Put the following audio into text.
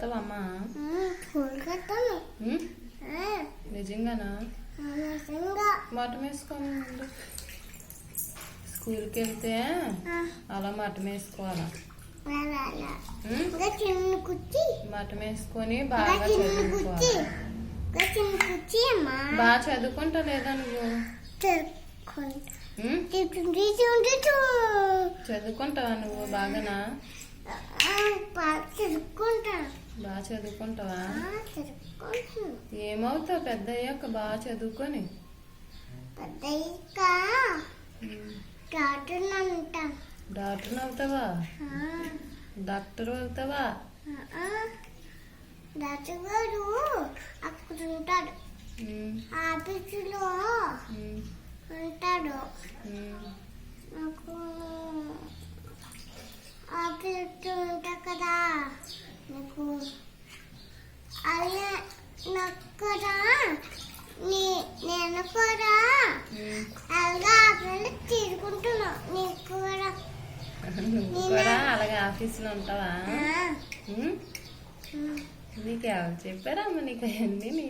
వెళ్తావమ్మా? నిజంగానా? మటం వేసుకోవాలి ముందు. స్కూల్కి వెళ్తే అలా మటం వేసుకోవాలా? మటం వేసుకొని బాగా చదువుకోవాలి. బాగా చదువుకుంటా లేదా నువ్వు? చదువుకుంటావా నువ్వు బాగానా? బాగా చదువుకుంటావా? ఏమవుతావు పెద్ద అయ్యాక బాగా చదువుకొని? డాక్టర్ అవుతావా? డాక్టర్ అవుతావా? డాక్టర్ గారు అక్కడ ఉంటాడు, ఆఫీసులో ఉంటాడు. నాకు ఆఫీస్ ఉంటా కదా, నాకు అలా నాకు కూడా నేను కూడా అలాగా ఆఫీసులో తీసుకుంటున్నా. నీకు కూడా నువ్వు కూడా అలాగే ఆఫీసులో ఉంటావా? నీకు ఎవరు చెప్పారమ్మా నీకు అవన్నీ?